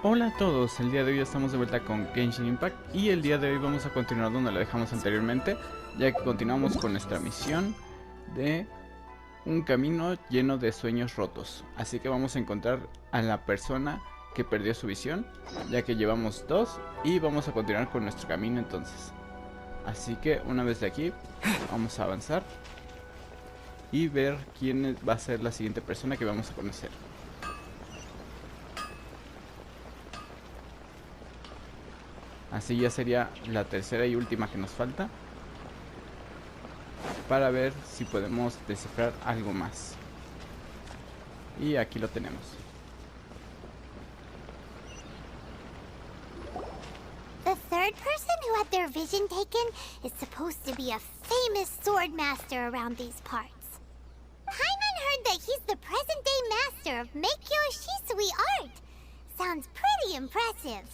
Hola a todos, el día de hoy estamos de vuelta con Genshin Impact y el día de hoy vamos a continuar donde lo dejamos anteriormente, ya que continuamos con nuestra misión de un camino lleno de sueños rotos. Así que vamos a encontrar a la persona que perdió su visión, ya que llevamos dos, y vamos a continuar con nuestro camino entonces. Así que una vez de aquí vamos a avanzar y ver quién va a ser la siguiente persona que vamos a conocer. Así ya sería la tercera y última que nos falta, para ver si podemos descifrar algo más. Y aquí lo tenemos. The third person who had their vision taken is supposed to be a famous sword master around these parts. Paimon heard that he's the present-day master of Meikyo Shisui art. Sounds pretty impressive.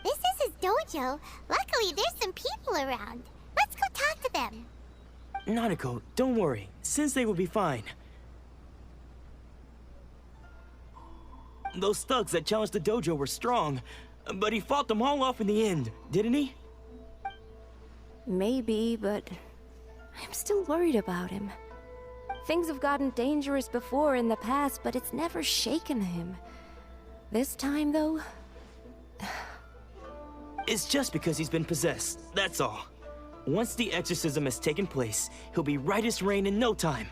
This is his dojo. Luckily, there's some people around. Let's go talk to them. Nanako, don't worry. Sensei will be fine. Those thugs that challenged the dojo were strong, but he fought them all off in the end, didn't he? Maybe, but I'm still worried about him. Things have gotten dangerous before in the past, but it's never shaken him. This time, though... It's just because he's been possessed, that's all. Once the exorcism has taken place, he'll be right as rain in no time.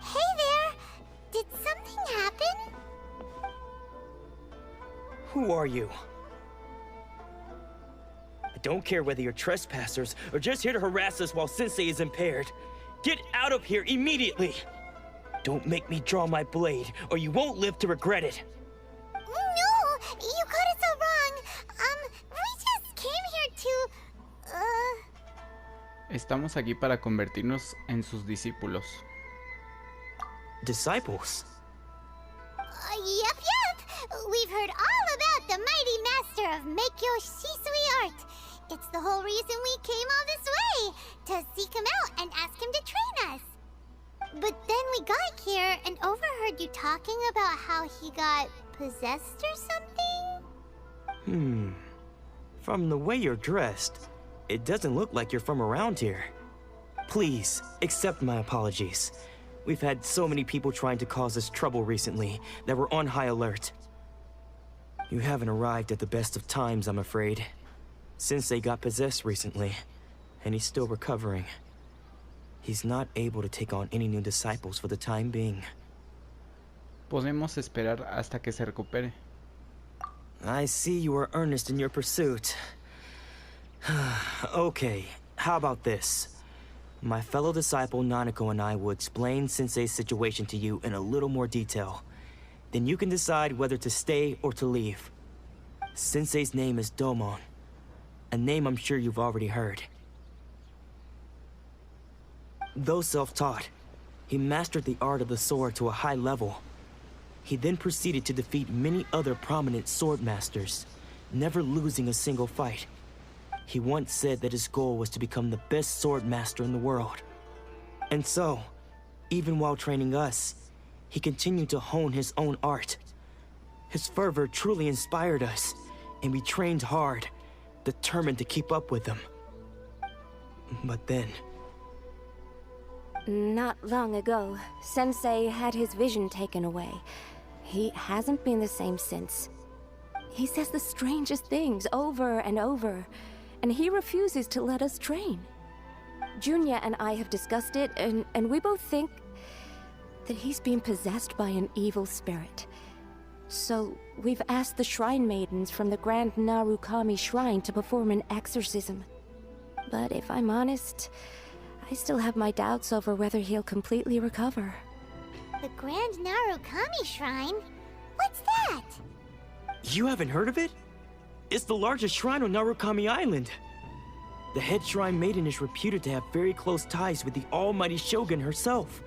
Hey there! Did something happen? Who are you? I don't care whether you're trespassers or just here to harass us while Sensei is impaired. Get out of here immediately! Don't make me draw my blade, or you won't live to regret it. No! You got it so wrong! We just came here to... Estamos aquí para convertirnos en sus discípulos. Disciples? Yep! We've heard all about the mighty master of Meikyo Shisui art. It's the whole reason we came all this way, to seek him out and ask him to train us. But then we got here and overheard you talking about how he got possessed or something? From the way you're dressed, it doesn't look like you're from around here. Please, accept my apologies. We've had so many people trying to cause us trouble recently that we're on high alert. You haven't arrived at the best of times, I'm afraid. Sensei got possessed recently, and he's still recovering. He's not able to take on any new disciples for the time being. Podemos esperar hasta que se recupere. I see you are earnest in your pursuit. Okay, how about this? My fellow disciple Nanako and I will explain Sensei's situation to you in a little more detail. Then you can decide whether to stay or to leave. Sensei's name is Domon, a name I'm sure you've already heard. Though self-taught, he mastered the art of the sword to a high level. He then proceeded to defeat many other prominent sword masters, never losing a single fight. He once said that his goal was to become the best sword master in the world. And so, even while training us, he continued to hone his own art. His fervor truly inspired us, and we trained hard, determined to keep up with him. But then... Not long ago, Sensei had his vision taken away. He hasn't been the same since. He says the strangest things over and over, and he refuses to let us train. Junya and I have discussed it, and we both think that he's been possessed by an evil spirit. So we've asked the shrine maidens from the Grand Narukami Shrine to perform an exorcism. But if I'm honest, I still have my doubts over whether he'll completely recover. The Grand Narukami Shrine? What's that? You haven't heard of it? It's the largest shrine on Narukami Island. The head shrine maiden is reputed to have very close ties with the almighty Shogun herself.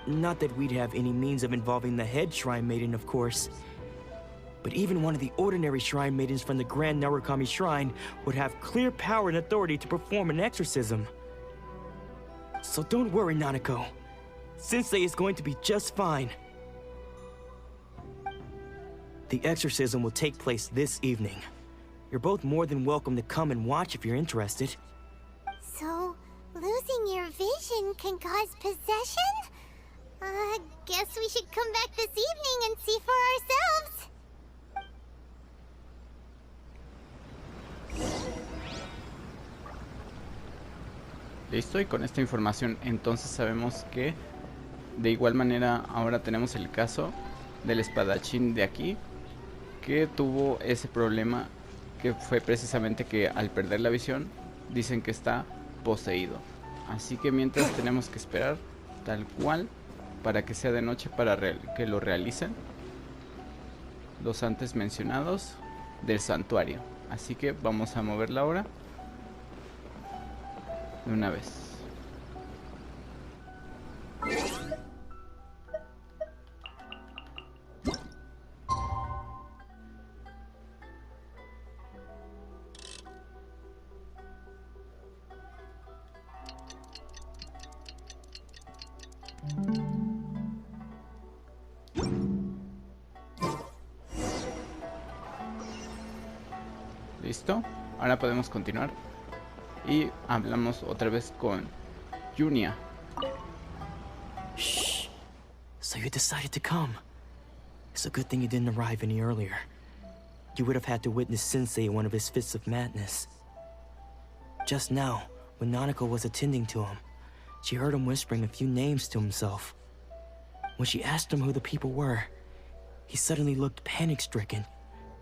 Not that we'd have any means of involving the head shrine maiden, of course. But even one of the ordinary shrine maidens from the Grand Narukami Shrine would have clear power and authority to perform an exorcism. So don't worry, Nanako. Sensei is going to be just fine. The exorcism will take place this evening. You're both more than welcome to come and watch if you're interested. So, losing your vision can cause possession? Guess we should come back this evening and see for ourselves. Listo, y con esta información entonces sabemos que de igual manera ahora tenemos el caso del espadachín de aquí, que tuvo ese problema, que fue precisamente que al perder la visión dicen que está poseído. Así que mientras tenemos que esperar tal cual para que sea de noche para que lo realicen los antes mencionados del santuario. Así que vamos a mover la hora de una vez. Listo, ahora podemos continuar y hablamos otra vez con Junia. Shh. So you decided to come. It's a good thing you didn't arrive any earlier. You would have had to witness Sensei in one of his fits of madness. Just now, when Nanako was attending to him, she heard him whispering a few names to himself. When she asked him who the people were, he suddenly looked panic-stricken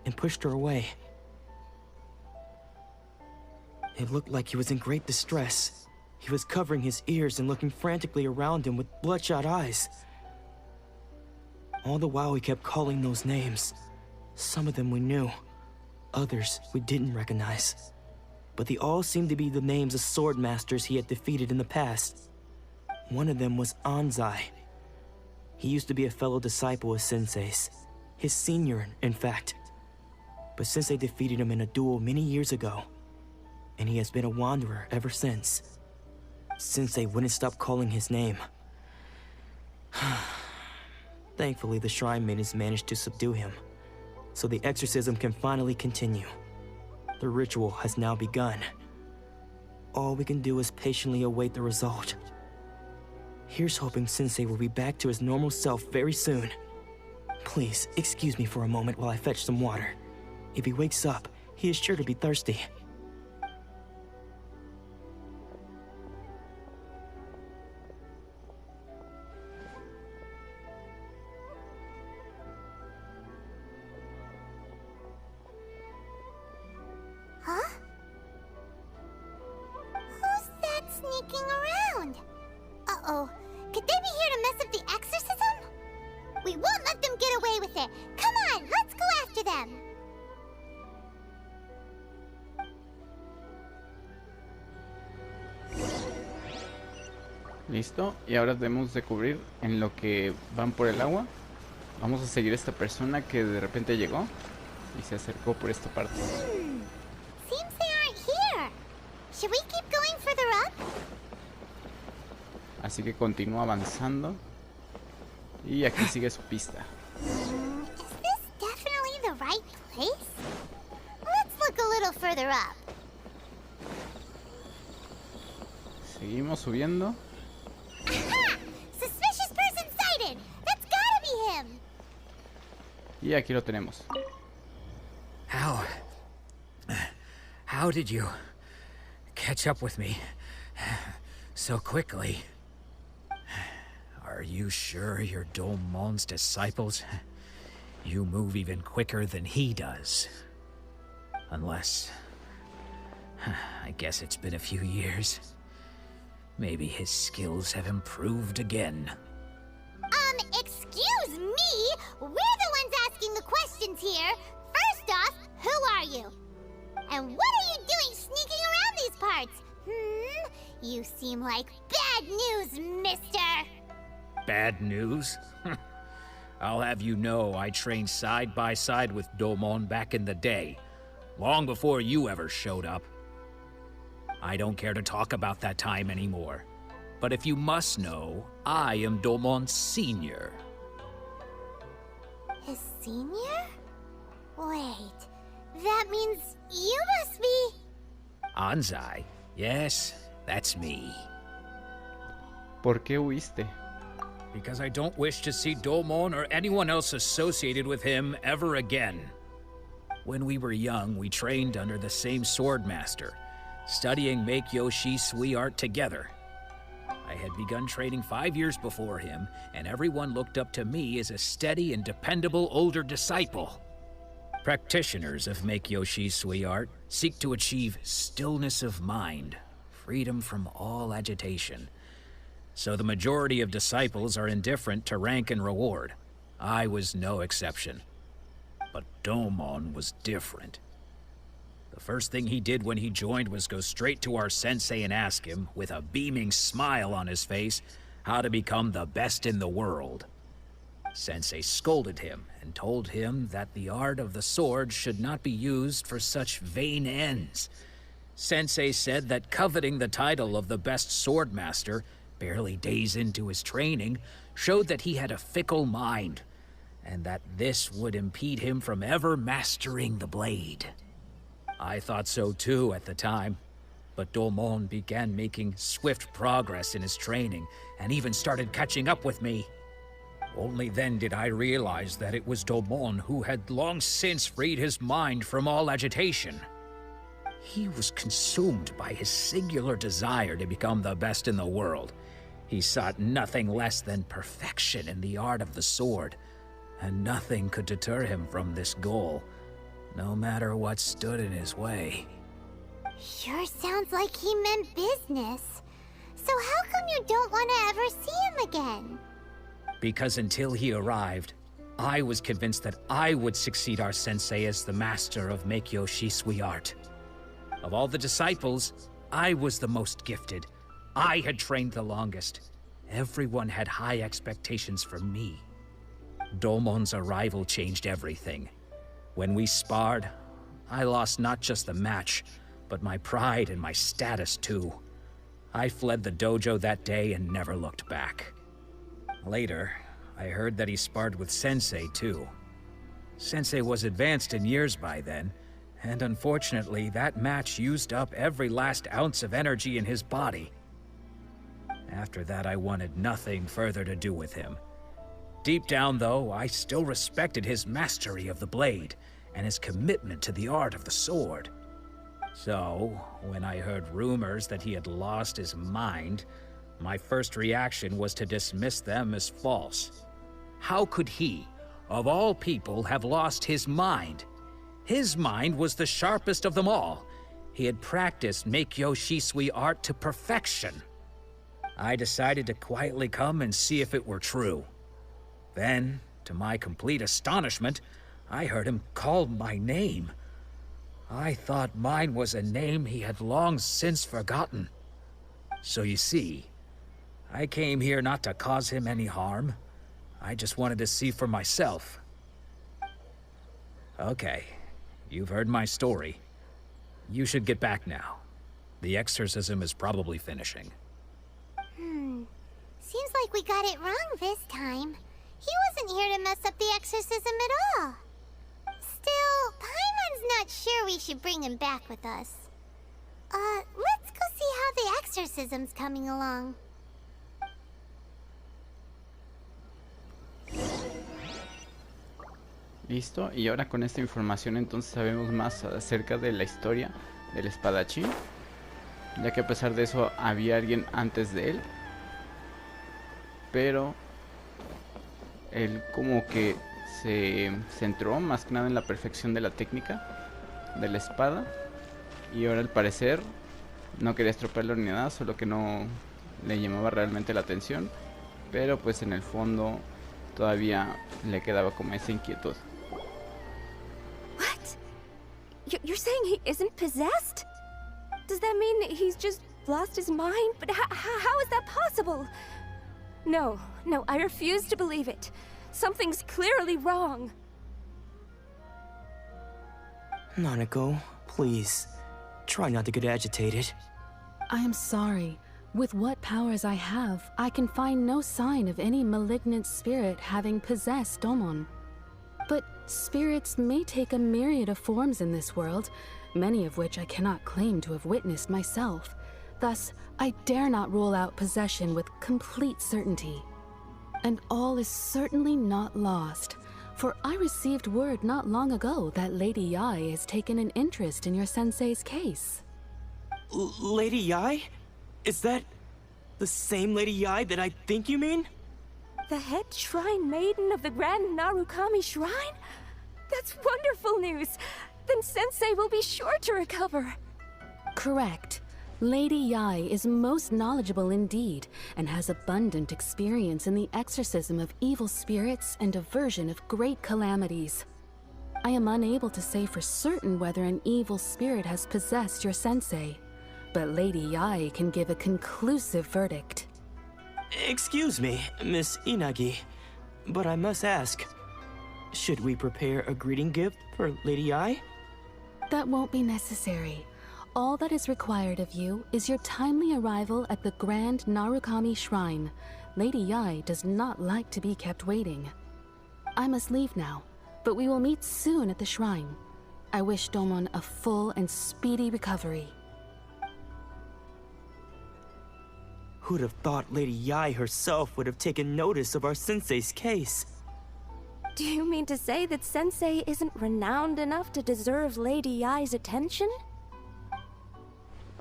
and pushed her away. It looked like he was in great distress. He was covering his ears and looking frantically around him with bloodshot eyes. All the while he kept calling those names. Some of them we knew, others we didn't recognize. But they all seemed to be the names of sword masters he had defeated in the past. One of them was Anzai. He used to be a fellow disciple of Sensei's. His senior, in fact. But Sensei defeated him in a duel many years ago, and he has been a wanderer ever since. Sensei wouldn't stop calling his name. Thankfully, the shrine maidens managed to subdue him, so the exorcism can finally continue. The ritual has now begun. All we can do is patiently await the result. Here's hoping Sensei will be back to his normal self very soon. Please, excuse me for a moment while I fetch some water. If he wakes up, he is sure to be thirsty. Huh? Who's that sneaking around? Uh-oh. Could they be here to mess up the exorcism? We won't let them get away with it. Come on, let's go after them. Listo, y ahora debemos de cubrir en lo que van por el agua. Vamos a seguir a esta persona que de repente llegó y se acercó por esta parte. Seems they aren't here. Should we keep going further up? Así que continúa avanzando. Y aquí sigue su pista. Is this definitely the right place? Let's look a little further up. Seguimos subiendo. Aha! Suspicious person sighted! That's gotta be him! Y aquí lo tenemos. How did you catch up with me so quickly? Are you sure you're Domon's disciples? You move even quicker than he does. Unless... I guess it's been a few years. Maybe his skills have improved again. Excuse me? We're the ones asking the questions here. First off, who are you? And what are you doing sneaking around these parts? You seem like bad news, mister. Bad news? I'll have you know I trained side by side with Domon back in the day, long before you ever showed up. I don't care to talk about that time anymore. But if you must know, I am Domon's senior. His senior? Wait, that means you must be... Anzai? Yes, that's me. ¿Por qué huiste? Because I don't wish to see Domon or anyone else associated with him ever again. When we were young, we trained under the same swordmaster, studying Make-Yoshi Sui art together. I had begun training 5 years before him, and everyone looked up to me as a steady and dependable older disciple. Practitioners of Make-Yoshi Sui art seek to achieve stillness of mind, freedom from all agitation. So the majority of disciples are indifferent to rank and reward. I was no exception. But Domon was different. The first thing he did when he joined was go straight to our sensei and ask him, with a beaming smile on his face, how to become the best in the world. Sensei scolded him and told him that the art of the sword should not be used for such vain ends. Sensei said that coveting the title of the best swordmaster, barely days into his training, showed that he had a fickle mind, and that this would impede him from ever mastering the blade. I thought so too at the time, but Domon began making swift progress in his training, and even started catching up with me. Only then did I realize that it was Domon who had long since freed his mind from all agitation. He was consumed by his singular desire to become the best in the world. He sought nothing less than perfection in the art of the sword, and nothing could deter him from this goal, no matter what stood in his way. Sure sounds like he meant business. So how come you don't want to ever see him again? Because until he arrived, I was convinced that I would succeed our sensei as the master of Make-Yoshi Sui art. Of all the disciples, I was the most gifted. I had trained the longest. Everyone had high expectations from me. Domon's arrival changed everything. When we sparred, I lost not just the match, but my pride and my status too. I fled the dojo that day and never looked back. Later, I heard that he sparred with Sensei too. Sensei was advanced in years by then, and unfortunately that match used up every last ounce of energy in his body. After that, I wanted nothing further to do with him. Deep down, though, I still respected his mastery of the blade and his commitment to the art of the sword. So, when I heard rumors that he had lost his mind, my first reaction was to dismiss them as false. How could he, of all people, have lost his mind? His mind was the sharpest of them all. He had practiced Make-Yoshi Sui art to perfection. I decided to quietly come and see if it were true. Then, to my complete astonishment, I heard him call my name. I thought mine was a name he had long since forgotten. So you see, I came here not to cause him any harm. I just wanted to see for myself. Okay, you've heard my story. You should get back now. The exorcism is probably finishing. Seems like we got it wrong this time. He wasn't here to mess up the exorcism at all. Still, Paimon's not sure we should bring him back with us. Let's go see how the exorcism's coming along. Listo, y ahora con esta información entonces sabemos más acerca de la historia del espadachín, ya que a pesar de eso había alguien antes de él, pero él como que se centró más que nada en la perfección de la técnica de la espada, y ahora al parecer no quería estropearlo ni nada, solo que no le llamaba realmente la atención, pero pues en el fondo todavía le quedaba como esa inquietud. What? You're saying he isn't possessed? Does that mean he's just lost his mind? But how is that possible? No, I refuse to believe it. Something's clearly wrong. Nanako, please, try not to get agitated. I am sorry. With what powers I have, I can find no sign of any malignant spirit having possessed Domon. But spirits may take a myriad of forms in this world, many of which I cannot claim to have witnessed myself. Thus, I dare not rule out possession with complete certainty. And all is certainly not lost, for I received word not long ago that Lady Yae has taken an interest in your sensei's case. Lady Yae? Is that the same Lady Yae that I think you mean? The head shrine maiden of the Grand Narukami Shrine? That's wonderful news! Then Sensei will be sure to recover. Correct. Lady Yae is most knowledgeable indeed, and has abundant experience in the exorcism of evil spirits and aversion of great calamities. I am unable to say for certain whether an evil spirit has possessed your sensei, but Lady Yae can give a conclusive verdict. Excuse me, Miss Inagi, but I must ask, should we prepare a greeting gift for Lady Yae? That won't be necessary. All that is required of you is your timely arrival at the Grand Narukami Shrine. Lady Yae does not like to be kept waiting. I must leave now, but we will meet soon at the shrine. I wish Domon a full and speedy recovery. Who'd have thought Lady Yae herself would have taken notice of our sensei's case? Do you mean to say that Sensei isn't renowned enough to deserve Lady Yae's attention?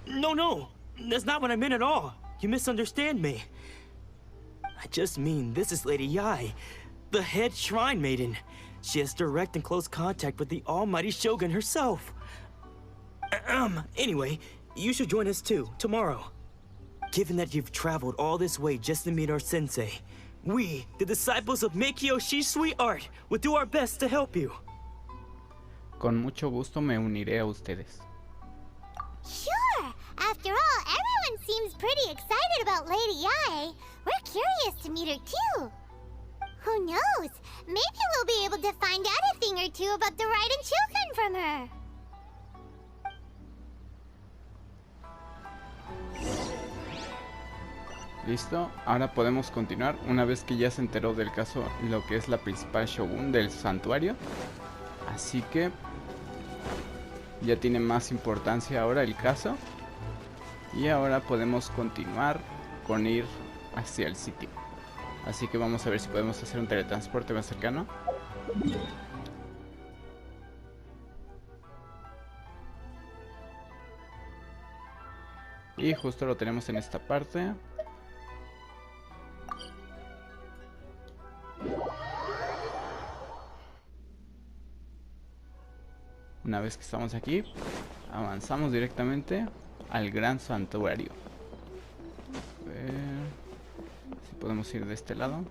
No, that's not what I meant at all. You misunderstand me. I just mean this is Lady Yae, the head shrine maiden. She has direct and close contact with the almighty Shogun herself. Anyway, you should join us too, tomorrow. Given that you've traveled all this way just to meet our sensei, we, the disciples of Meikyo Shisui Art, will do our best to help you. Con mucho gusto me uniré a ustedes. Sure! After all, everyone seems pretty excited about Lady Yae. We're curious to meet her too. Who knows? Maybe we'll be able to find out a thing or two about the Raiden children from her. Listo, ahora podemos continuar una vez que ya se enteró del caso lo que es la principal shogun del santuario. Así que ya tiene más importancia ahora el caso. Y ahora podemos continuar con ir hacia el sitio. Así que vamos a ver si podemos hacer un teletransporte más cercano. Y justo lo tenemos en esta parte. Una vez que estamos aquí, avanzamos directamente al gran santuario. A ver si podemos ir de este lado.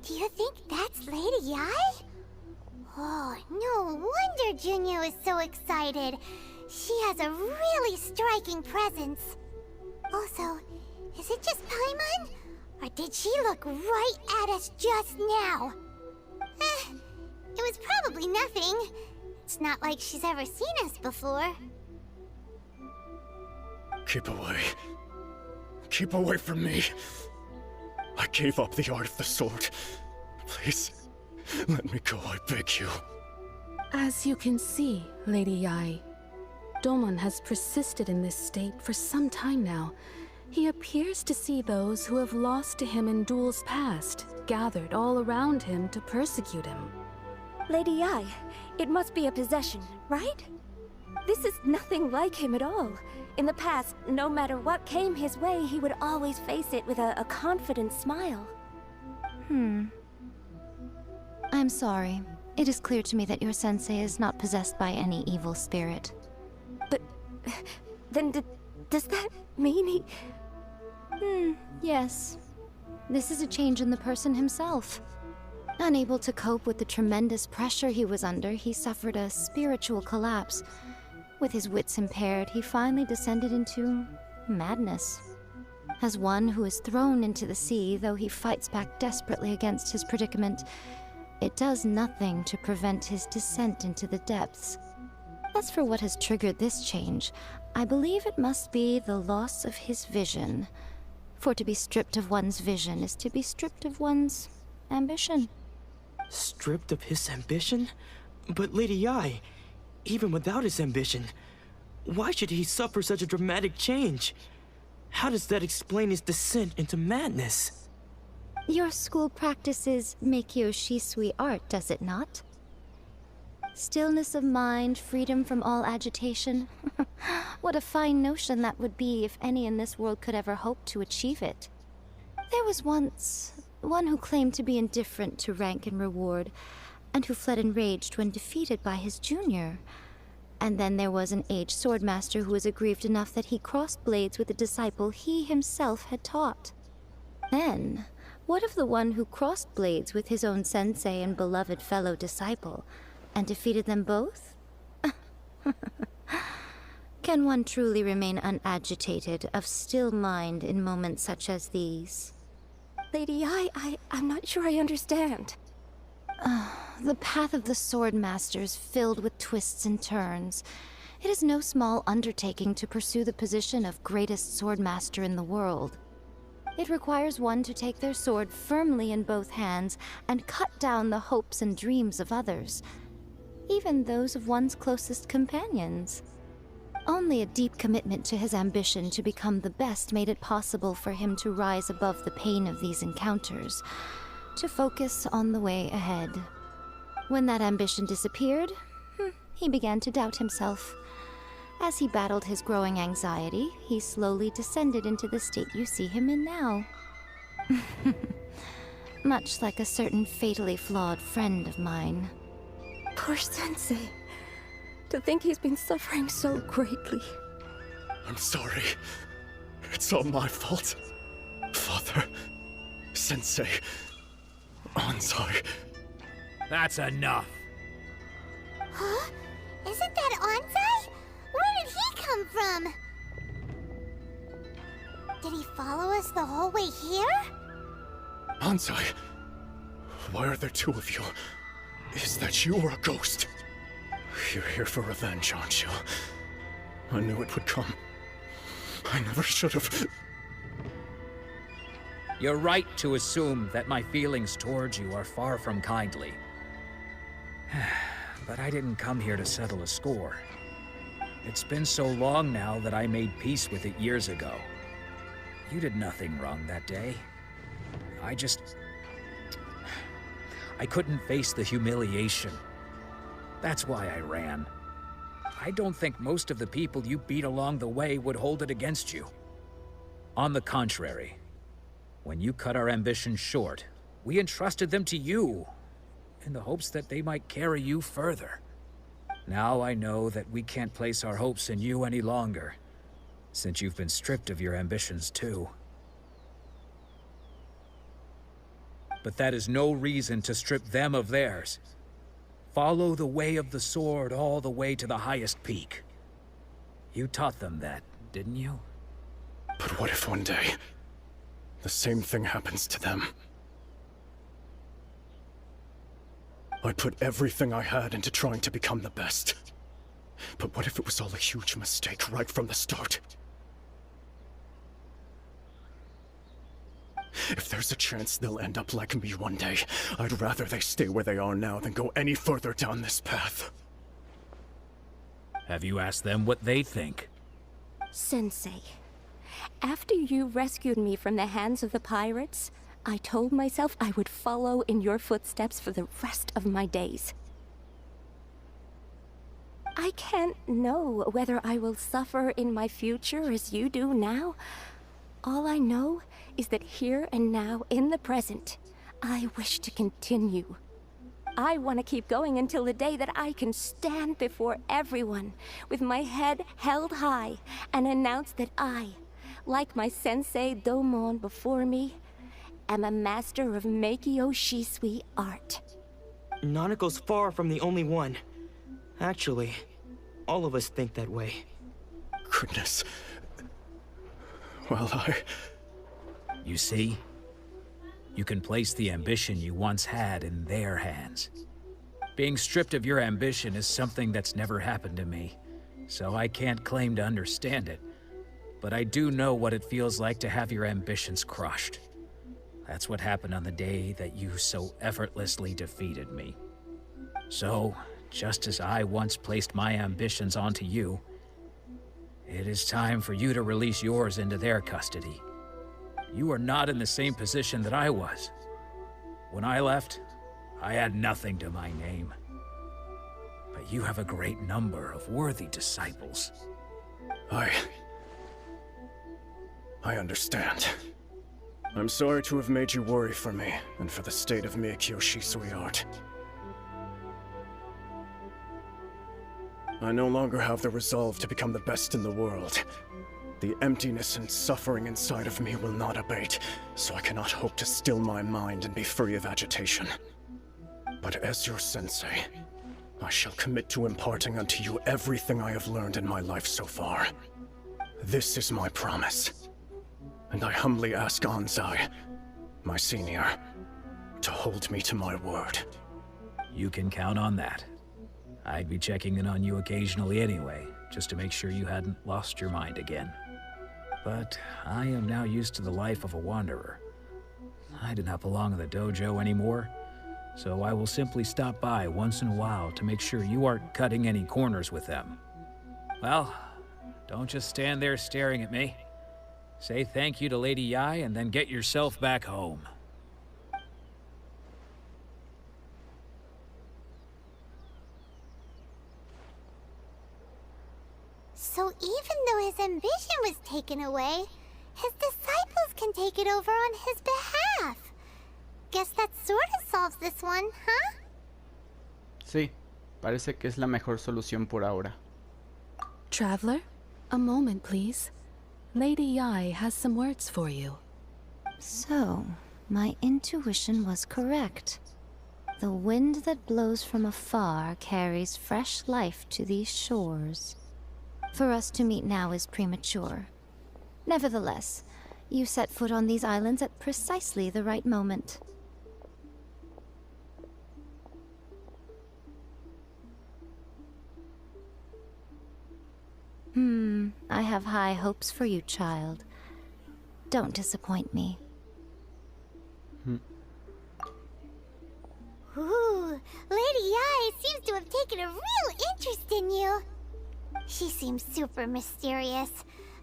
Do you think that's Lady Yae? Oh, no wonder Junyo is so excited. She has a really striking presence. Also, is it just Paimon? Or did she look right at us just now? It was probably nothing. It's not like she's ever seen us before. Keep away. Keep away from me. I gave up the art of the sword. Please, let me go, I beg you. As you can see, Lady Yae, Domon has persisted in this state for some time now. He appears to see those who have lost to him in duels past, gathered all around him to persecute him. Lady Yae, it must be a possession, right? This is nothing like him at all. In the past, no matter what came his way, he would always face it with a confident smile. I'm sorry. It is clear to me that your sensei is not possessed by any evil spirit. But then does that mean he... Yes. This is a change in the person himself. Unable to cope with the tremendous pressure he was under, he suffered a spiritual collapse. With his wits impaired, he finally descended into madness. As one who is thrown into the sea, though he fights back desperately against his predicament, it does nothing to prevent his descent into the depths. As for what has triggered this change, I believe it must be the loss of his vision. For to be stripped of one's vision is to be stripped of one's ambition. Stripped of his ambition? But Lady Yi, even without his ambition, why should he suffer such a dramatic change? How does that explain his descent into madness? Your school practices Meikyo Shisui art, does it not? Stillness of mind, freedom from all agitation. What a fine notion that would be if any in this world could ever hope to achieve it. There was once one who claimed to be indifferent to rank and reward, and who fled enraged when defeated by his junior. And then there was an aged swordmaster who was aggrieved enough that he crossed blades with a disciple he himself had taught. Then, what of the one who crossed blades with his own sensei and beloved fellow disciple, and defeated them both? Can one truly remain unagitated, of still mind in moments such as these? Lady Yi, I'm not sure I understand. The path of the Swordmaster is filled with twists and turns. It is no small undertaking to pursue the position of greatest Swordmaster in the world. It requires one to take their sword firmly in both hands and cut down the hopes and dreams of others, even those of one's closest companions. Only a deep commitment to his ambition to become the best made it possible for him to rise above the pain of these encounters, to focus on the way ahead. When that ambition disappeared, he began to doubt himself. As he battled his growing anxiety, he slowly descended into the state you see him in now. Much like a certain fatally flawed friend of mine. Poor Sensei. To think he's been suffering so greatly. I'm sorry. It's all my fault. Father, Sensei, Ansai. That's enough. Huh? Isn't that Ansai? Where did he come from? Did he follow us the whole way here? Ansai, why are there two of you? Is that you or a ghost? You're here for revenge, aren't you? I knew it would come. I never should have. You're right to assume that my feelings towards you are far from kindly. But I didn't come here to settle a score. It's been so long now that I made peace with it years ago. You did nothing wrong that day. I couldn't face the humiliation. That's why I ran. I don't think most of the people you beat along the way would hold it against you. On the contrary, when you cut our ambitions short, we entrusted them to you, in the hopes that they might carry you further. Now I know that we can't place our hopes in you any longer, since you've been stripped of your ambitions too. But that is no reason to strip them of theirs. Follow the way of the sword all the way to the highest peak. You taught them that, didn't you? But what if one day, the same thing happens to them? I put everything I had into trying to become the best. But what if it was all a huge mistake right from the start? If there's a chance they'll end up like me one day, I'd rather they stay where they are now than go any further down this path. Have you asked them what they think? Sensei, after you rescued me from the hands of the pirates, I told myself I would follow in your footsteps for the rest of my days. I can't know whether I will suffer in my future as you do now. All I know is that here and now, in the present, I wish to continue. I want to keep going until the day that I can stand before everyone with my head held high and announce that I, like my sensei Domon before me, am a master of Meikyo Shisui art. Nanako's far from the only one. Actually, all of us think that way. Goodness. Well, You see? You can place the ambition you once had in their hands. Being stripped of your ambition is something that's never happened to me, so I can't claim to understand it. But I do know what it feels like to have your ambitions crushed. That's what happened on the day that you so effortlessly defeated me. So, just as I once placed my ambitions onto you, it is time for you to release yours into their custody. You are not in the same position that I was. When I left, I had nothing to my name. But you have a great number of worthy disciples. I understand. I'm sorry to have made you worry for me, and for the state of Meikyo Shisui art. I no longer have the resolve to become the best in the world. The emptiness and suffering inside of me will not abate, so I cannot hope to still my mind and be free of agitation. But as your sensei, I shall commit to imparting unto you everything I have learned in my life so far. This is my promise. And I humbly ask Anzai, my senior, to hold me to my word. You can count on that. I'd be checking in on you occasionally anyway, just to make sure you hadn't lost your mind again. But I am now used to the life of a wanderer. I do not belong in the dojo anymore, so I will simply stop by once in a while to make sure you aren't cutting any corners with them. Well, don't just stand there staring at me. Say thank you to Lady Yai and then get yourself back home. So even though his ambition was taken away, his disciples can take it over on his behalf. Guess that sort of solves this one, huh? Sí, parece que es la mejor solución por ahora. Traveler, a moment, please. Lady Yai has some words for you. So, my intuition was correct. The wind that blows from afar carries fresh life to these shores. For us to meet now is premature. Nevertheless, you set foot on these islands at precisely the right moment. I have high hopes for you, child. Don't disappoint me. Ooh, Lady Yai seems to have taken a real interest in you. She seems super mysterious.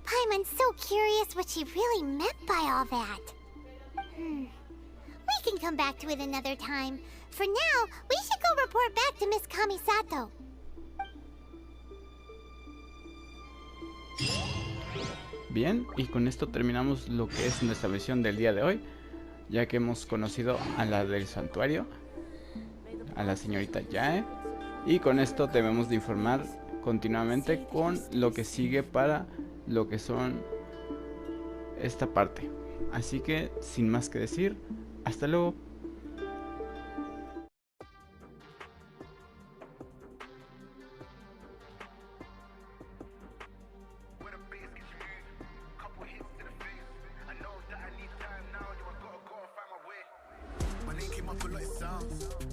Paimon's so curious what she really meant by all that. We can come back to it another time. For now, we should go report back to Miss Kamisato. Bien, y con esto terminamos lo que es nuestra misión del día de hoy, ya que hemos conocido a la del santuario, a la señorita Yae, y con esto debemos de informar continuamente con lo que sigue para lo que son esta parte. Así que sin más que decir, hasta luego. My name came up a lot, it sounds